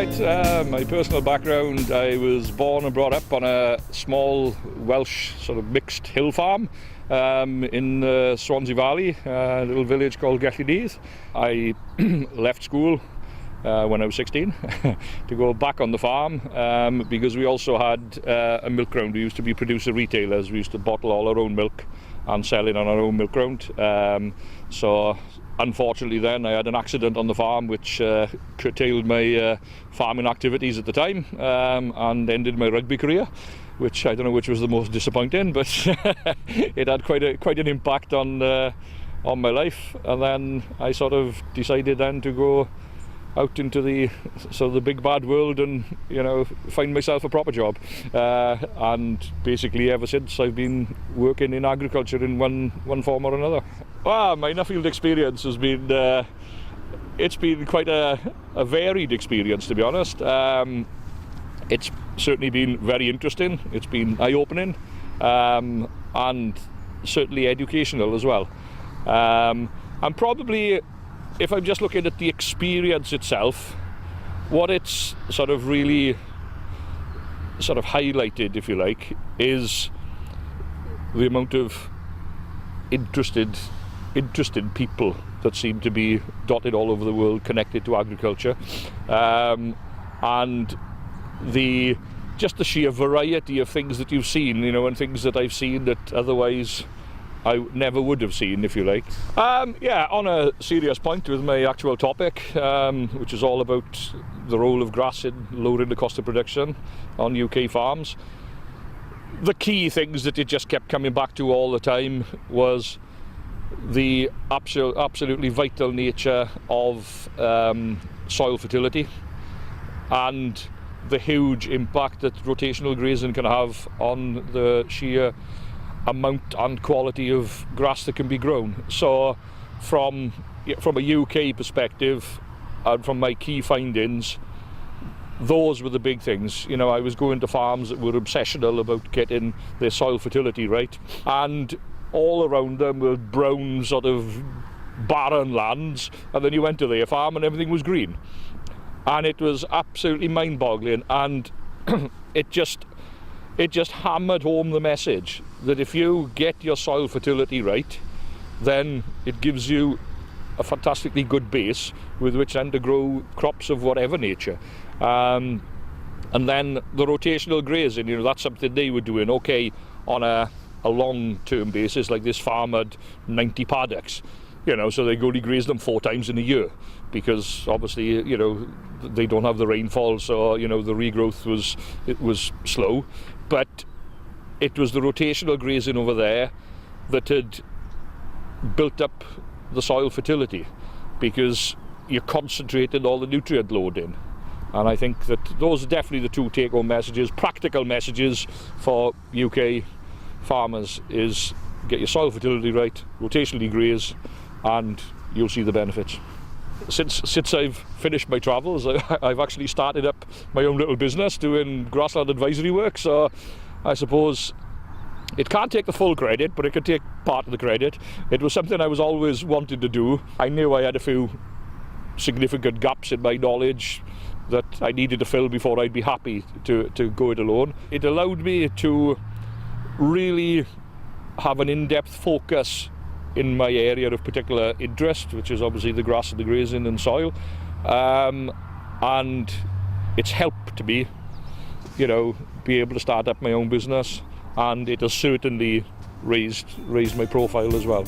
Right, my personal background, I was born and brought up on a small Welsh sort of mixed hill farm in the Swansea Valley, a little village called Davies. I left school when I was 16 to go back on the farm because we also had a milk ground. We used to be producer retailers. We used to bottle all our own milk and sell it on our own milk ground. So unfortunately then I had an accident on the farm which curtailed my farming activities at the time and ended my rugby career, which I don't know which was the most disappointing, but it had quite an impact on my life. And then I sort of decided then to go out into the big bad world and, you know, find myself a proper job, and basically ever since I've been working in agriculture in one form or another. Well, my Nuffield experience has been it's been quite a varied experience, to be honest. It's certainly been very interesting, it's been eye-opening, and certainly educational as well. And probably, if I'm just looking at the experience itself, what it's sort of really sort of highlighted, if you like, is the amount of interested people that seem to be dotted all over the world connected to agriculture, and just the sheer variety of things that you've seen, you know, and things that I've seen that otherwise I never would have seen, if you like. Yeah, on a serious point with my actual topic, which is all about the role of grass in lowering the cost of production on UK farms, the key things that it just kept coming back to all the time was the absolutely vital nature of soil fertility and the huge impact that rotational grazing can have on the sheer amount and quality of grass that can be grown. So from a UK perspective and from my key findings, those were the big things. You know, I was going to farms that were obsessional about getting their soil fertility right, and all around them were brown sort of barren lands, and then you went to their farm and everything was green, and it was absolutely mind-boggling. And it just hammered home the message that if you get your soil fertility right, then it gives you a fantastically good base with which then to grow crops of whatever nature. And then the rotational grazing, you know, that's something they were doing, okay, on a long-term basis. Like this farm had 90 paddocks, you know, so they only graze them 4 times in a year because obviously, you know, they don't have the rainfall, so, you know, the regrowth was slow. But it was the rotational grazing over there that had built up the soil fertility, because you concentrated all the nutrient load in. And I think that those are definitely the 2 take-home messages, practical messages for UK farmers, is get your soil fertility right, rotationally graze, and you'll see the benefits. Since I've finished my travels, I've actually started up my own little business doing grassland advisory work, so I suppose it can't take the full credit, but it can take part of the credit. It was something I was always wanting to do. I knew I had a few significant gaps in my knowledge that I needed to fill before I'd be happy to go it alone. It allowed me to really have an in-depth focus in my area of particular interest, which is obviously the grass and the grazing and soil, and it's helped me, you know, be able to start up my own business, and it has certainly raised my profile as well.